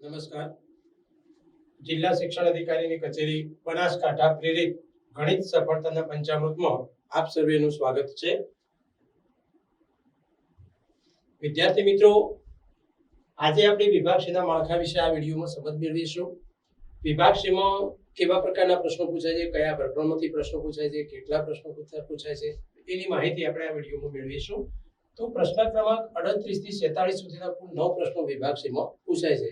નમસ્કાર. જિલ્લા શિક્ષણ અધિકારીની કચેરી બનાસકાંઠા પ્રેરિત ગણિત સફળતાના પંચામૃતમાં આપ સર્વેનું સ્વાગત છે. વિદ્યાર્થી મિત્રો, આજે આપણે વિભાગ C ના માળખા વિશે આ વિડીયોમાં સમજ મેળવીશું. વિભાગ C માં કેવા પ્રકારના પ્રશ્નો પૂછાય છે, કયા પ્રકરણમાંથી પ્રશ્નો પૂછાય છે, કેટલા પ્રશ્નો પૂછાય છે, એની માહિતી આપણે આ વિડીયોમાં મેળવીશું. તો પ્રશ્ન ક્રમાંક 38 થી 47 સુધીના કુલ 9 પ્રશ્નો વિભાગ C માં પૂછાય છે.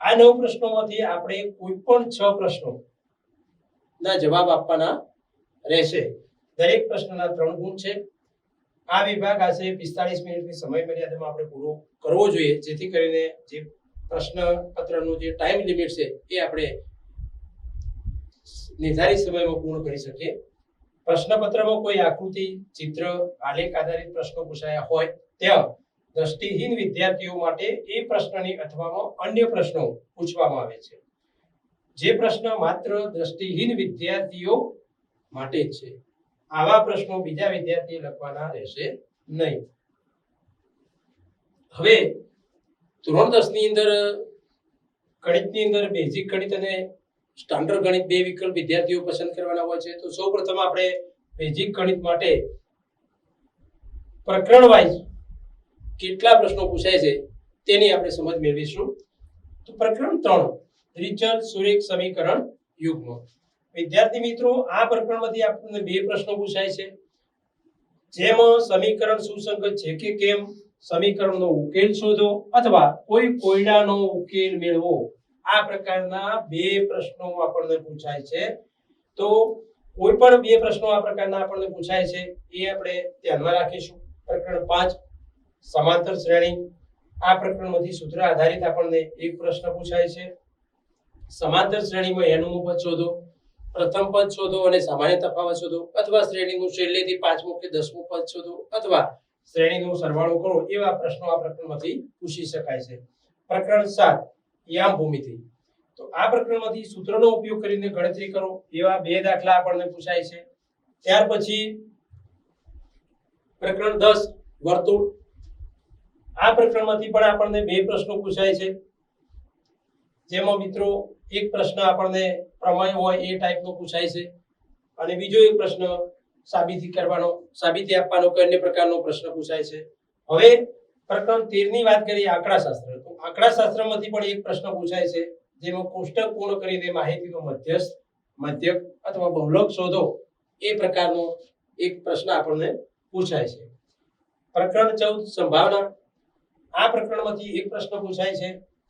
આ 9 પ્રશ્નોમાંથી આપણે કોઈ પણ 6 પ્રશ્નોના જવાબ આપવાના રહેશે. દરેક પ્રશ્નના 3 ગુણ છે. આ વિભાગ આશરે 45 મિનિટની સમય મર્યાદામાં આપણે પૂરો કરવો જોઈએ, જેથી કરીને જે પ્રશ્ન પત્રનું જે ટાઈમ લિમિટ છે એ આપણે નિર્ધારિત સમયમાં પૂર્ણ કરી શકીએ. પ્રશ્નપત્રમાં કોઈ આકૃતિ, ચિત્ર, આલેખ આધારિત પ્રશ્નો પૂછાયા હોય ત્યાં દ્રષ્ટિહીન વિદ્યાર્થીઓ માટે એ પ્રશ્નની અથવામાં અન્ય પ્રશ્નો પૂછવામાં આવે છે. જે પ્રશ્ન માત્ર દ્રષ્ટિહીન વિદ્યાર્થીઓ માટે જ છે, આવા પ્રશ્નો બીજા વિદ્યાર્થીએ લખવાના રહેશે નહીં. હવે ધોરણ 10 ની અંદર ગણિતની અંદર બેઝિક ગણિત અને સ્ટાન્ડર્ડ ગણિત બે વિકલ્પ વિદ્યાર્થીઓ પસંદ કરવાના હોય છે. તો સૌપ્રથમ આપણે બેઝિક ગણિત માટે પ્રકરણ વાઇઝ કેટલા પ્રશ્નો પૂછાય છે તેની આપણે સમજ મેળવીશું. તો પ્રકરણ 3 દ્વિચલ સુરેખ સમીકરણ યુગ્મ. વિદ્યાર્થી મિત્રો, આ પ્રકરણમાંથી આપણને બે પ્રશ્નો પૂછાય છે, જેમાં સમીકરણ સુસંગત છે કે કેમ, સમીકરણનો ઉકેલ શોધો અથવા કોઈ કોયડાનો ઉકેલ મેળવો. આ પ્રકારના બે પ્રશ્નો આપણને પૂછાય છે. તો કોઈ પણ બે પ્રશ્નો આ પ્રકારના આપણને પૂછાય છે એ આપણે ધ્યાનમાં રાખીશું. પ્રકરણ 5 સમાંતર શ્રેણી. આ પ્રકરણમાંથી સૂત્ર આધારિત આપણને એક પ્રશ્ન પૂછાય છે. સમાંતર શ્રેણીમાં n મું પદ શોધો, પ્રથમ પદ શોધો અને સામાન્ય તફાવત શોધો, અથવા શ્રેણીનું છેલ્લેથી 5મું કે 10મું પદ શોધો, અથવા શ્રેણીનો સરવાળો કરો. એવા પ્રશ્નો આ પ્રકરણમાંથી પૂછી શકાય છે. પ્રકરણ 7 યામ ભૂમિતિ. તો આ પ્રકરણમાંથી સૂત્રનો ઉપયોગ કરીને ગણતરી કરો. એવા બે દાખલા આપણને પૂછાય છે. ત્યાર પછી પ્રકરણ 10 વર્તુળ. આ પ્રકરણમાંથી પણ આપણને બે પ્રશ્નો પૂછાય છે, જેમાં મિત્રો એક પ્રશ્ન આપણને પ્રમેય હોય એ ટાઈપનો પૂછાય છે અને બીજો એક પ્રશ્ન સાબિતી આપવાનો કે અન્ય પ્રકારનો પ્રશ્ન પૂછાય છે. હવે પ્રકરણ 13 ની વાત કરીએ, આંકડાશાસ્ત્ર. તો આંકડાશાસ્ત્રમાંથી પણ એક પ્રશ્ન પૂછાય છે, જેમાં કોષ્ટક પૂર્ણ કરીને માહિતીનો મધ્યસ્થ, મધ્યક અથવા બહુલક શોધો. એ પ્રકારનો એક પ્રશ્ન આપણને પૂછાય છે. પ્રકરણ 14 સંભાવના. આ પ્રકરણમાંથી એક પ્રશ્ન પૂછાય છે.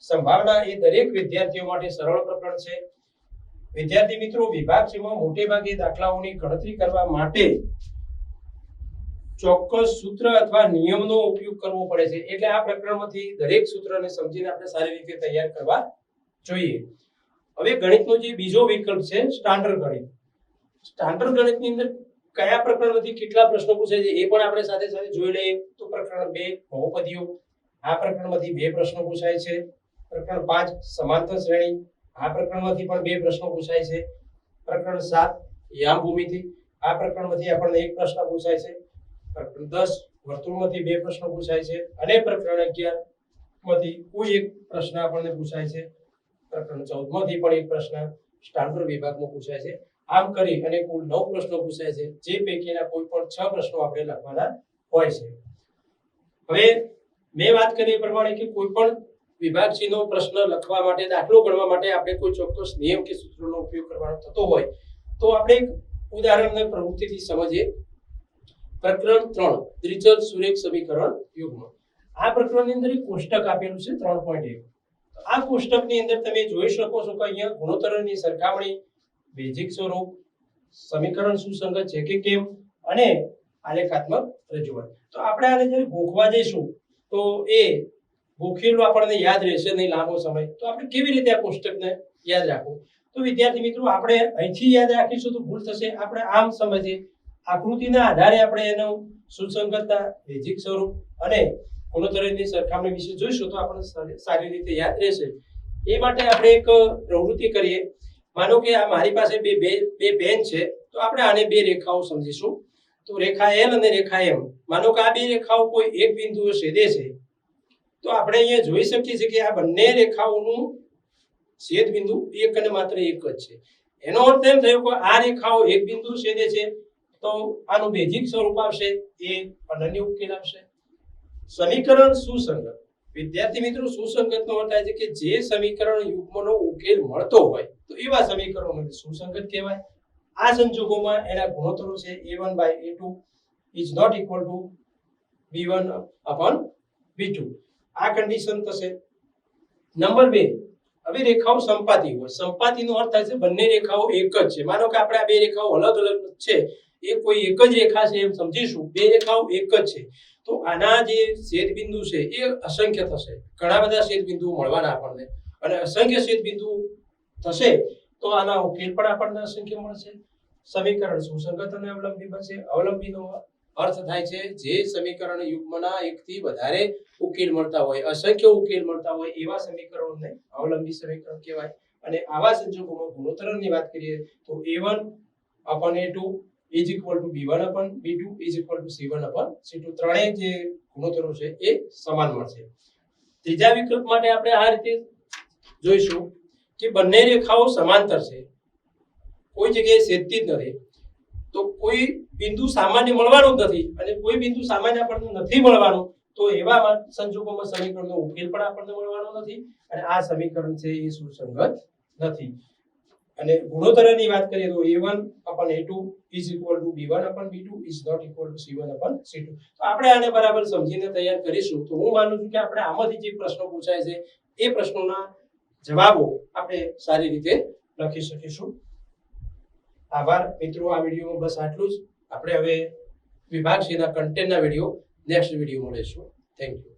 સંભાવના એ દરેક વિદ્યાર્થીઓ માટે સરળ પ્રકરણ છે. વિદ્યાર્થી મિત્રો, વિભાગ C માં મોટે ભાગે દાખલાઓની ગણતરી કરવા માટે ચોક્કસ સૂત્ર અથવા નિયમનો ઉપયોગ કરવો પડે છે. એટલે આ પ્રકરણમાંથી દરેક સૂત્રને સમજીને આપણે સારી રીતે તૈયાર કરવા જોઈએ. હવે ગણિતનો જે બીજો વિકલ્પ છે સ્ટાન્ડર્ડ ગણિત. સ્ટાન્ડર્ડ ગણિતની અંદર કયા પ્રકરણમાંથી કેટલા પ્રશ્નો પૂછાય છે એ પણ આપણે સાથે સાથે જોઈ લઈએ. તો પ્રકરણ 2 બહુપદીઓ. આ પ્રકરણમાંથી બે પ્રશ્નો પૂછાય છે. પ્રકરણ 5 સમાંતર શ્રેણી. આ પ્રકરણમાંથી પણ બે પ્રશ્નો પૂછાય છે. પ્રકરણ 7 યામ ભૂમિતિ. આ પ્રકરણમાંથી આપણને એક પ્રશ્ન પૂછાય છે. પ્રકરણ 10 વર્તુળમાંથી બે પ્રશ્નો પૂછાય છે અને પ્રકરણ 11 માંથી કોઈ એક પ્રશ્ન આપણને પૂછાય છે. પ્રકરણ 14 માંથી પણ એક પ્રશ્ન સ્ટાન્ડર્ડ વિભાગમાં પૂછાય છે. આમ કરી અને કુલ 9 પ્રશ્નો પૂછાય છે, જે પૈકીના કોઈ પણ 6 પ્રશ્નો આપણે લખવાના હોય છે. હવે મેં વાત કરી એ પ્રમાણે કે કોઈ પણ વિભાગ C નો પ્રશ્ન લખવા માટે, દાખલો ગણવા માટે આપણે કોઈ ચોક્કસ નિયમ કે સૂત્રનો ઉપયોગ કરવાનો થતો હોય તો આપણે એક ઉદાહરણને પ્રવૃત્તિથી સમજીએ. પ્રકરણ 3 દ્વિચલ સુરેખ સમીકરણ યુગ્મ. આ પ્રકરણની અંદર એક કોષ્ટક આપેલું છે 3.1. આ કોષ્ટકની અંદર તમે જોઈ શકો છો કે અહીંયા ગુણોત્તરની સરખામણી, બેઝિક સ્વરૂપ, સમીકરણ સુસંગત છે કે કેમ અને આલેખાત્મક રજૂઆત. તો આપણે આને જ્યારે ગોખવા જઈશું તો એ ગોખેલું આપણને યાદ રહેશે નહીં લાંબો સમય. તો આપણે કેવી રીતે આ કોષ્ટકને યાદ રાખવું? તો વિદ્યાર્થી મિત્રો, આપણે અહીંથી યાદ રાખીશું તો ભૂલ થશે. આપણે આમ સમજીએ, આકૃતિના આધારે આપણે એનો સુસંગતતા, બેઝિક સ્વરૂપ અને ગુણોત્તરની સરખામણી વિશે જોઈશું તો આપણને સારી રીતે યાદ રહેશે. એ માટે આપણે એક પ્રવૃત્તિ કરીએ. માનો કે આ મારી પાસે બે પેન છે, તો આપણે આને બે રેખાઓ સમજીશું. તો રેખા L અને રેખા M. માનો કે આ બે રેખાઓ કોઈ એક બિંદુએ છેદે છે તો આપણે અહીંયા જોઈ શકીએ છીએ કે આ બંને રેખાઓનું છેદ બિંદુ એક અને માત્ર એક જ છે. એનો અર્થ એમ થયો કે આ રેખાઓ એક બિંદુ છેદે છે તો આનું બેઝિક સ્વરૂપ આવશે એ અનન્ય ઉકેલ આવશે. સમીકરણ સુસંગત. વિદ્યાર્થી મિત્રો, સુસંગતનો અર્થ થાય છે કે જે સમીકરણ યુગ્મનો ઉકેલ મળતો હોય તો એવા સમીકરણોને સુસંગત કહેવાય. આ સંજોગોમાં એના ગુણોત્તરો છે a1/a2 is not equal to b1/b2. આ કન્ડિશન થશે. નંબર 2, હવે રેખાઓ સંપાતી હોય. સંપાતીનો અર્થ થાય છે બંને રેખાઓ એક જ છે. માનો કે આપણે આ બે રેખાઓ અલગ અલગ છે, એ કોઈ એક જ રેખા છે એમ સમજીશું. બે રેખાઓ એક જ છે તો આના જે છેદ બિંદુ છે એ અસંખ્ય થશે. ઘણા બધા છેદ બિંદુઓ મળવાના આપણને, અને અસંખ્ય છેદ બિંદુ થશે તો આના ઉકેલ પણ આપણને અસંખ્ય મળશે. સમીકરણ સુસંગત અને અવલંબી બનશે. અવલંબીનો અર્થ થાય છે જે સમીકરણ યુગ્મના એકથી વધારે ઉકેલ મળતા હોય, અસંખ્ય ઉકેલ મળતા હોય એવા સમીકરણોને અવલંબી સમીકરણ કહેવાય. અને આવા સંજોગોમાં ગુણોત્તરની વાત કરીએ તો a1/a2 is equal to b1/b2 is equal to c1/c2. ત્રણેય જે ગુણોત્તરો છે એ સમાન મળશે. ત્રીજા વિકલ્પ માટે આપણે આ રીતે જોઈશું કે બંને રેખાઓ સમાંતર છે, કોઈ જગ્યાએ છેદતી જ નથી, તો કોઈ બિંદુ સામાન્ય મળવાનું જ નથી અને કોઈ બિંદુ સામાન્ય આપણને નથી મળવાનું, તો એવા સંજોગોમાં સમીકરણનો ઉકેલ પણ આપણને મળવાનો નથી અને આ સમીકરણ છે એ સુસંગત નથી. અને ગુણોત્તરની વાત કરીએ તો a1/a2 is equal to b1/b2 is not equal to c1/c2. તો આપણે આને બરાબર સમજીને તૈયાર કરીશું તો હું માનું છું કે આપણે આમાંથી જે પ્રશ્નો પૂછાય છે એ પ્રશ્નોના જવાબો આપણે સારી રીતે લખી શકીશું. આભાર મિત્રો. આ વિડીયોમાં બસ આટલું જ. આપણે હવે વિભાગ C ના કન્ટેન્ટના વિડીયો નેક્સ્ટ વિડીયો મળીશું. Thank you.